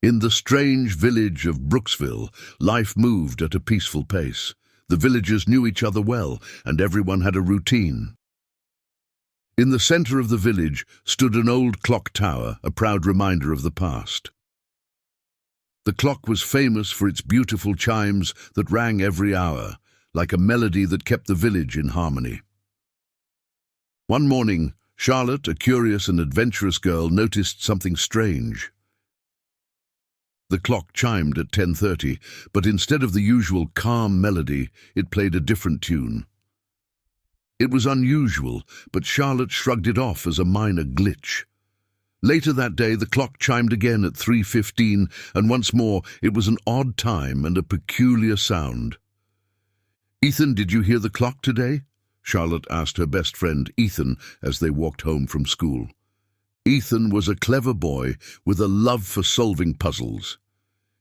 In the strange village of Brooksville, life moved at a peaceful pace. The villagers knew each other well, and everyone had a routine. In the center of the village stood an old clock tower, a proud reminder of the past. The clock was famous for its beautiful chimes that rang every hour, like a melody that kept the village in harmony. One morning, Charlotte, a curious and adventurous girl, noticed something strange. The clock chimed at 10:30, but instead of the usual calm melody, it played a different tune. It was unusual, but Charlotte shrugged it off as a minor glitch. Later that day, the clock chimed again at 3:15, and once more it was an odd time and a peculiar sound. "Ethan, did you hear the clock today?" Charlotte asked her best friend, Ethan, as they walked home from school. Ethan was a clever boy with a love for solving puzzles.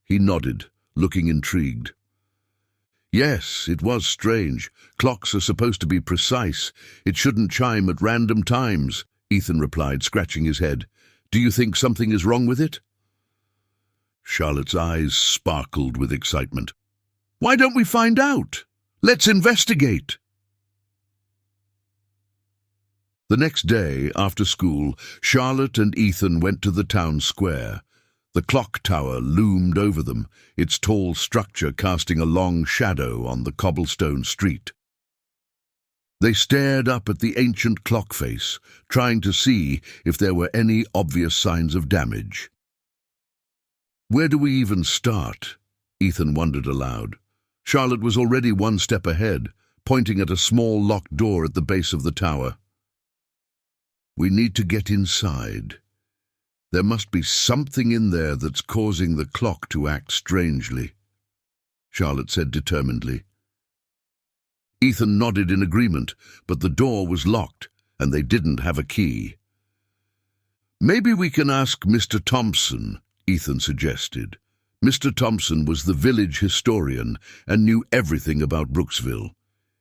He nodded, looking intrigued. "Yes, it was strange. Clocks are supposed to be precise. It shouldn't chime at random times," Ethan replied, scratching his head. "Do you think something is wrong with it?" Charlotte's eyes sparkled with excitement. "Why don't we find out? Let's investigate." The next day, after school, Charlotte and Ethan went to the town square. The clock tower loomed over them, its tall structure casting a long shadow on the cobblestone street. They stared up at the ancient clock face, trying to see if there were any obvious signs of damage. "Where do we even start?" Ethan wondered aloud. Charlotte was already one step ahead, pointing at a small locked door at the base of the tower. "We need to get inside. There must be something in there that's causing the clock to act strangely," Charlotte said determinedly. Ethan nodded in agreement, but the door was locked, and they didn't have a key. "Maybe we can ask Mr. Thompson," Ethan suggested. Mr. Thompson was the village historian and knew everything about Brooksville.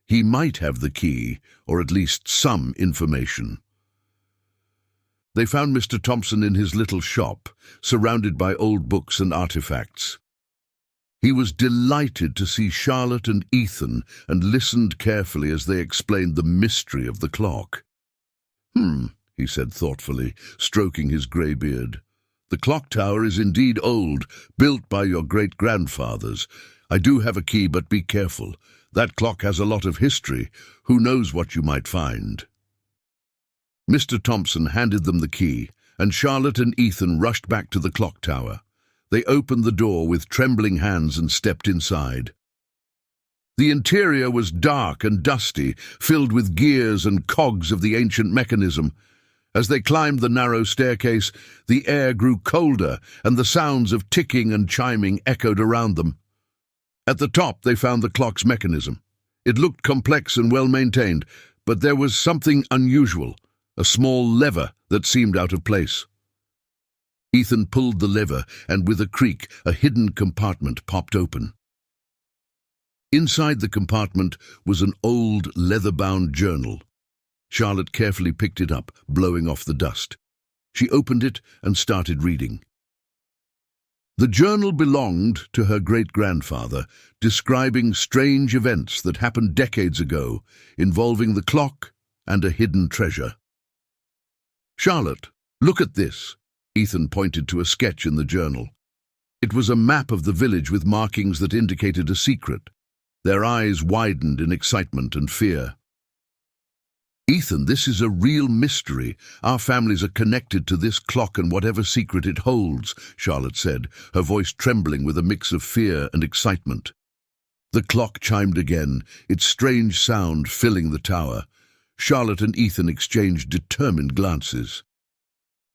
He might have the key, or at least some information. They found Mr. Thompson in his little shop, surrounded by old books and artifacts. He was delighted to see Charlotte and Ethan and listened carefully as they explained the mystery of the clock. He said thoughtfully, stroking his grey beard. "The clock tower is indeed old, built by your great-grandfathers. I do have a key, but be careful. That clock has a lot of history. Who knows what you might find?" Mr. Thompson handed them the key, and Charlotte and Ethan rushed back to the clock tower. They opened the door with trembling hands and stepped inside. The interior was dark and dusty, filled with gears and cogs of the ancient mechanism. As they climbed the narrow staircase, the air grew colder, and the sounds of ticking and chiming echoed around them. At the top, they found the clock's mechanism. It looked complex and well-maintained, but there was something unusual. A small lever that seemed out of place. Ethan pulled the lever, and with a creak, a hidden compartment popped open. Inside the compartment was an old, leather-bound journal. Charlotte carefully picked it up, blowing off the dust. She opened it and started reading. The journal belonged to her great-grandfather, describing strange events that happened decades ago, involving the clock and a hidden treasure. "Charlotte, look at this." Ethan pointed to a sketch in the journal. It was a map of the village with markings that indicated a secret. Their eyes widened in excitement and fear. "Ethan, this is a real mystery. Our families are connected to this clock and whatever secret it holds," Charlotte said, her voice trembling with a mix of fear and excitement. The clock chimed again, its strange sound filling the tower. Charlotte and Ethan exchanged determined glances.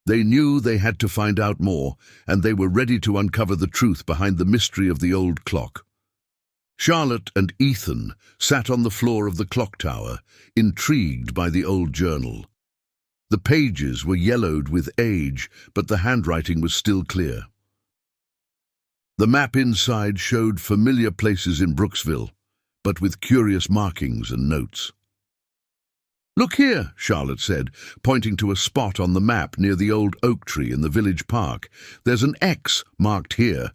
They knew they had to find out more, and they were ready to uncover the truth behind the mystery of the old clock. Charlotte and Ethan sat on the floor of the clock tower, intrigued by the old journal. The pages were yellowed with age, but the handwriting was still clear. The map inside showed familiar places in Brooksville, but with curious markings and notes. "Look here," Charlotte said, pointing to a spot on the map near the old oak tree in the village park. "There's an X marked here.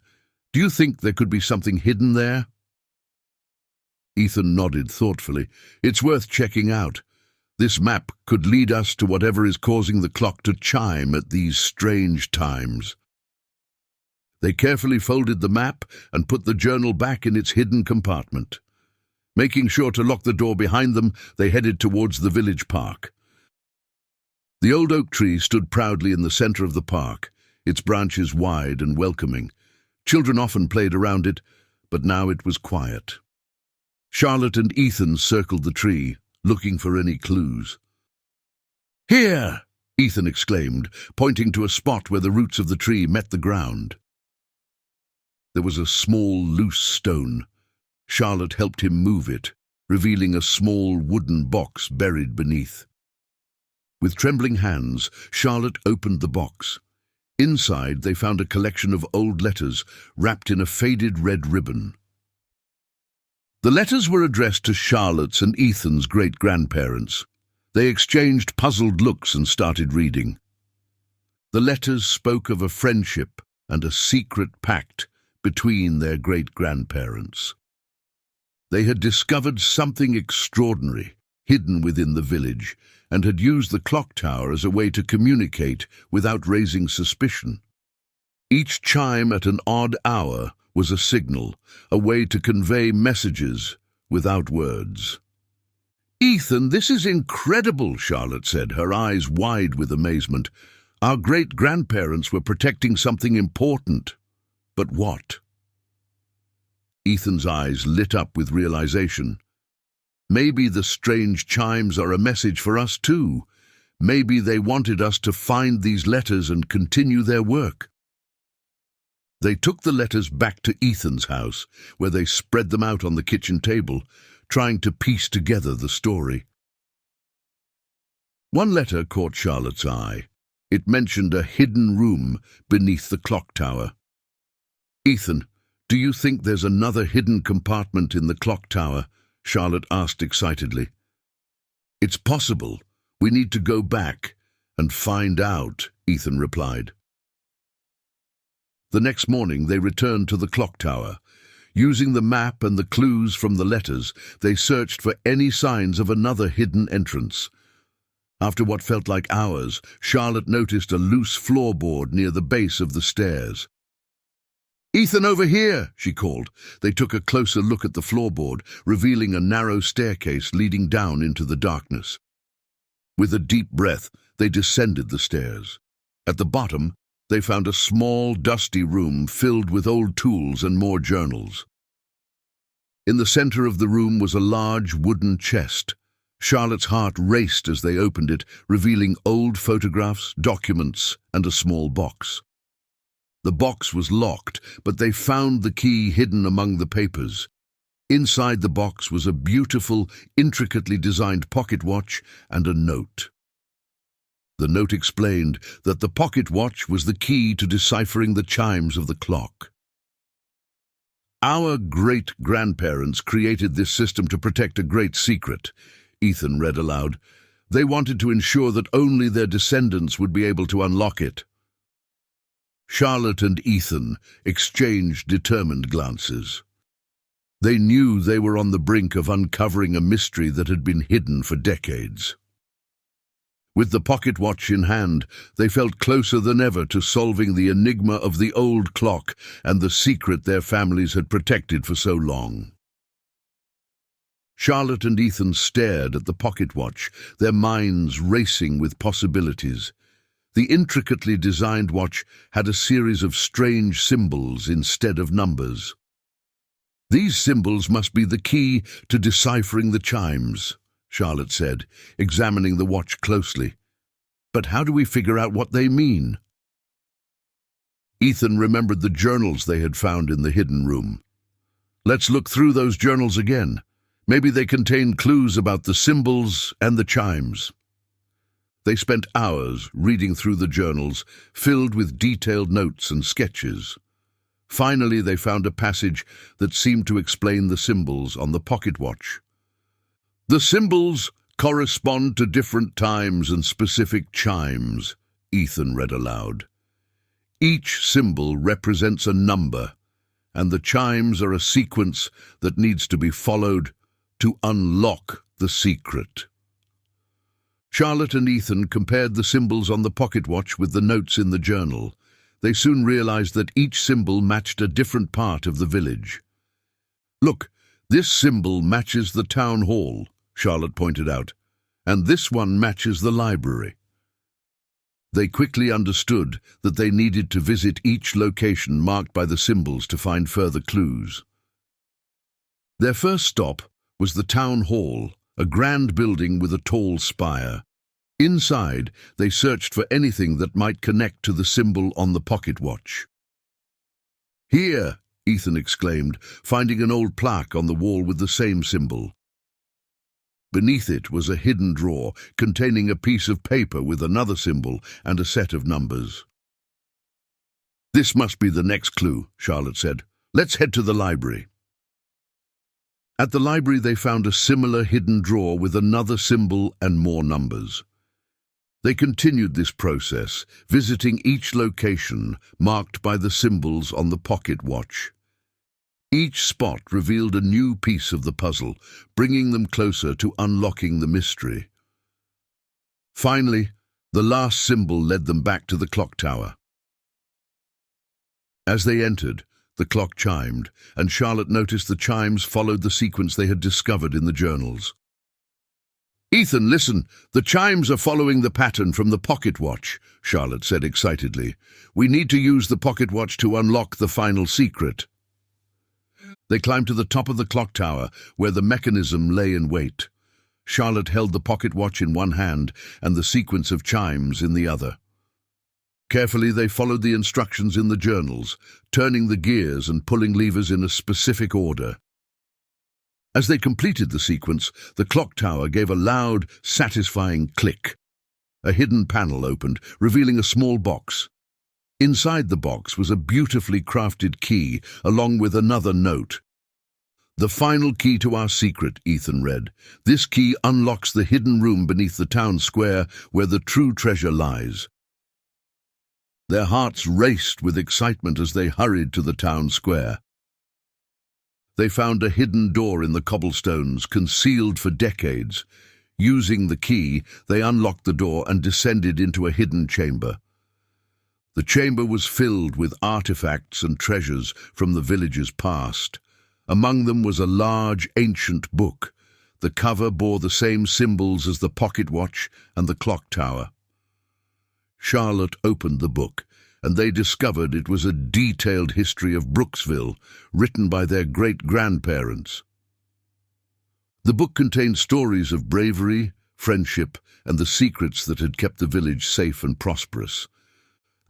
Do you think there could be something hidden there?" Ethan nodded thoughtfully. "It's worth checking out. This map could lead us to whatever is causing the clock to chime at these strange times." They carefully folded the map and put the journal back in its hidden compartment. Making sure to lock the door behind them, they headed towards the village park. The old oak tree stood proudly in the center of the park, its branches wide and welcoming. Children often played around it, but now it was quiet. Charlotte and Ethan circled the tree, looking for any clues. "Here!" Ethan exclaimed, pointing to a spot where the roots of the tree met the ground. There was a small, loose stone. Charlotte helped him move it, revealing a small wooden box buried beneath. With trembling hands, Charlotte opened the box. Inside, they found a collection of old letters wrapped in a faded red ribbon. The letters were addressed to Charlotte's and Ethan's great-grandparents. They exchanged puzzled looks and started reading. The letters spoke of a friendship and a secret pact between their great-grandparents. They had discovered something extraordinary hidden within the village and had used the clock tower as a way to communicate without raising suspicion. Each chime at an odd hour was a signal, a way to convey messages without words. "Ethan, this is incredible," Charlotte said, her eyes wide with amazement. "Our great-grandparents were protecting something important. But what?" Ethan's eyes lit up with realization. Maybe the strange chimes are a message for us too. Maybe they wanted us to find these letters and continue their work. They took the letters back to Ethan's house, where they spread them out on the kitchen table, trying to piece together the story. One letter caught Charlotte's eye. It mentioned a hidden room beneath the clock tower. "Ethan, do you think there's another hidden compartment in the clock tower?" Charlotte asked excitedly. "It's possible. We need to go back and find out," Ethan replied. The next morning they returned to the clock tower. Using the map and the clues from the letters, they searched for any signs of another hidden entrance. After what felt like hours, Charlotte noticed a loose floorboard near the base of the stairs. "Ethan, over here!" she called. They took a closer look at the floorboard, revealing a narrow staircase leading down into the darkness. With a deep breath, they descended the stairs. At the bottom, they found a small, dusty room filled with old tools and more journals. In the center of the room was a large wooden chest. Charlotte's heart raced as they opened it, revealing old photographs, documents, and a small box. The box was locked, but they found the key hidden among the papers. Inside the box was a beautiful, intricately designed pocket watch and a note. The note explained that the pocket watch was the key to deciphering the chimes of the clock. "Our great-grandparents created this system to protect a great secret," Ethan read aloud. "They wanted to ensure that only their descendants would be able to unlock it." Charlotte and Ethan exchanged determined glances. They knew they were on the brink of uncovering a mystery that had been hidden for decades. With the pocket watch in hand, they felt closer than ever to solving the enigma of the old clock and the secret their families had protected for so long. Charlotte and Ethan stared at the pocket watch, their minds racing with possibilities. The intricately designed watch had a series of strange symbols instead of numbers. "These symbols must be the key to deciphering the chimes," Charlotte said, examining the watch closely. "But how do we figure out what they mean?" Ethan remembered the journals they had found in the hidden room. "Let's look through those journals again. Maybe they contain clues about the symbols and the chimes." They spent hours reading through the journals, filled with detailed notes and sketches. Finally, they found a passage that seemed to explain the symbols on the pocket watch. "The symbols correspond to different times and specific chimes, Ethan read aloud. Each symbol represents a number, and the chimes are a sequence that needs to be followed to unlock the secret. Charlotte and Ethan compared the symbols on the pocket watch with the notes in the journal. They soon realized that each symbol matched a different part of the village. "Look, this symbol matches the town hall," Charlotte pointed out, "and this one matches the library." They quickly understood that they needed to visit each location marked by the symbols to find further clues. Their first stop was the town hall, a grand building with a tall spire. Inside, they searched for anything that might connect to the symbol on the pocket watch. "Here!" Ethan exclaimed, finding an old plaque on the wall with the same symbol. Beneath it was a hidden drawer containing a piece of paper with another symbol and a set of numbers. "This must be the next clue," Charlotte said. "Let's head to the library." At the library they found a similar hidden drawer with another symbol and more numbers. They continued this process, visiting each location marked by the symbols on the pocket watch. Each spot revealed a new piece of the puzzle, bringing them closer to unlocking the mystery. Finally, the last symbol led them back to the clock tower. As they entered, the clock chimed, and Charlotte noticed the chimes followed the sequence they had discovered in the journals. "Ethan, listen, the chimes are following the pattern from the pocket watch," Charlotte said excitedly. "We need to use the pocket watch to unlock the final secret." They climbed to the top of the clock tower, where the mechanism lay in wait. Charlotte held the pocket watch in one hand and the sequence of chimes in the other. Carefully they followed the instructions in the journals, turning the gears and pulling levers in a specific order. As they completed the sequence, the clock tower gave a loud, satisfying click. A hidden panel opened, revealing a small box. Inside the box was a beautifully crafted key, along with another note. "The final key to our secret," Ethan read. "This key unlocks the hidden room beneath the town square where the true treasure lies." Their hearts raced with excitement as they hurried to the town square. They found a hidden door in the cobblestones, concealed for decades. Using the key, they unlocked the door and descended into a hidden chamber. The chamber was filled with artifacts and treasures from the village's past. Among them was a large, ancient book. The cover bore the same symbols as the pocket watch and the clock tower. Charlotte opened the book, and they discovered it was a detailed history of Brooksville, written by their great-grandparents. The book contained stories of bravery, friendship, and the secrets that had kept the village safe and prosperous.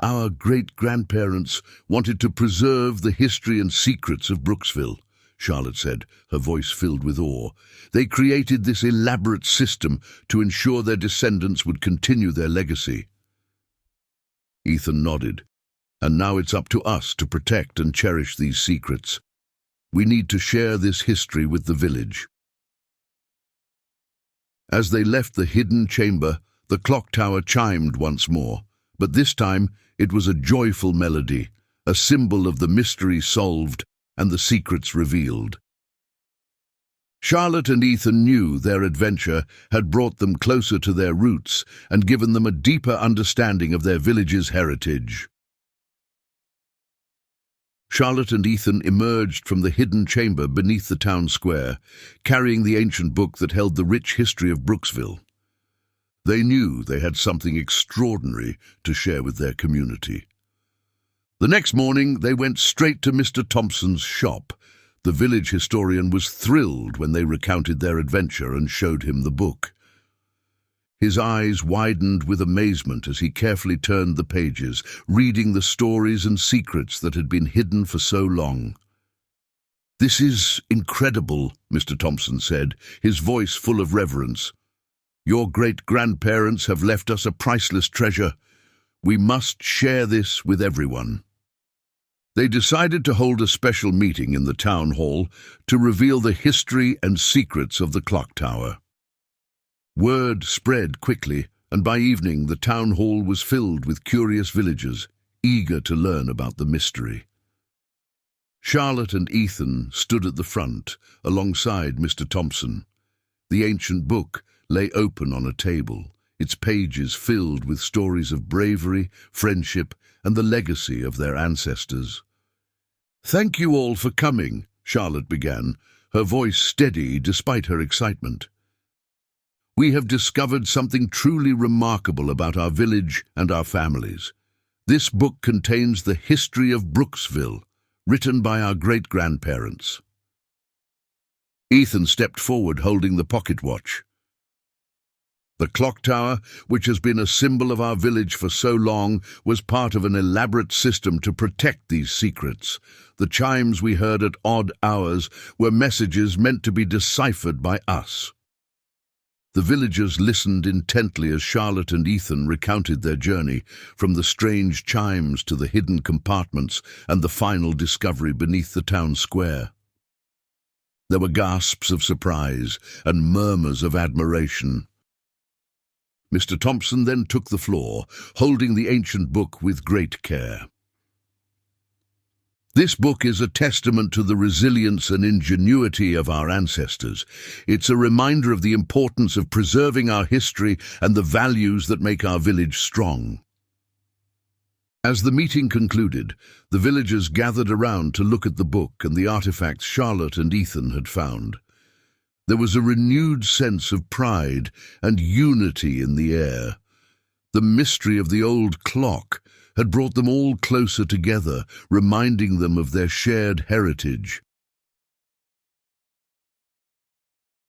"Our great-grandparents wanted to preserve the history and secrets of Brooksville," Charlotte said, her voice filled with awe. "They created this elaborate system to ensure their descendants would continue their legacy." Ethan nodded. "And now it's up to us to protect and cherish these secrets. We need to share this history with the village." As they left the hidden chamber, the clock tower chimed once more, but this time it was a joyful melody, a symbol of the mystery solved and the secrets revealed. Charlotte and Ethan knew their adventure had brought them closer to their roots and given them a deeper understanding of their village's heritage. Charlotte and Ethan emerged from the hidden chamber beneath the town square, carrying the ancient book that held the rich history of Brooksville. They knew they had something extraordinary to share with their community. The next morning, they went straight to Mr. Thompson's shop. The village historian was thrilled when they recounted their adventure and showed him the book. His eyes widened with amazement as he carefully turned the pages, reading the stories and secrets that had been hidden for so long. "This is incredible," Mr. Thompson said, his voice full of reverence. "Your great-grandparents have left us a priceless treasure. We must share this with everyone." They decided to hold a special meeting in the town hall to reveal the history and secrets of the clock tower. Word spread quickly, and by evening the town hall was filled with curious villagers, eager to learn about the mystery. Charlotte and Ethan stood at the front, alongside Mr. Thompson. The ancient book lay open on a table, its pages filled with stories of bravery, friendship, and the legacy of their ancestors. "Thank you all for coming," Charlotte began, her voice steady despite her excitement. "We have discovered something truly remarkable about our village and our families. This book contains the history of Brooksville, written by our great-grandparents." Ethan stepped forward holding the pocket watch. The clock tower, which has been a symbol of our village for so long, was part of an elaborate system to protect these secrets. The chimes we heard at odd hours were messages meant to be deciphered by us. The villagers listened intently as Charlotte and Ethan recounted their journey, from the strange chimes to the hidden compartments and the final discovery beneath the town square. There were gasps of surprise and murmurs of admiration. Mr. Thompson then took the floor, holding the ancient book with great care. "This book is a testament to the resilience and ingenuity of our ancestors. It's a reminder of the importance of preserving our history and the values that make our village strong." As the meeting concluded, the villagers gathered around to look at the book and the artifacts Charlotte and Ethan had found. There was a renewed sense of pride and unity in the air. The mystery of the old clock had brought them all closer together, reminding them of their shared heritage.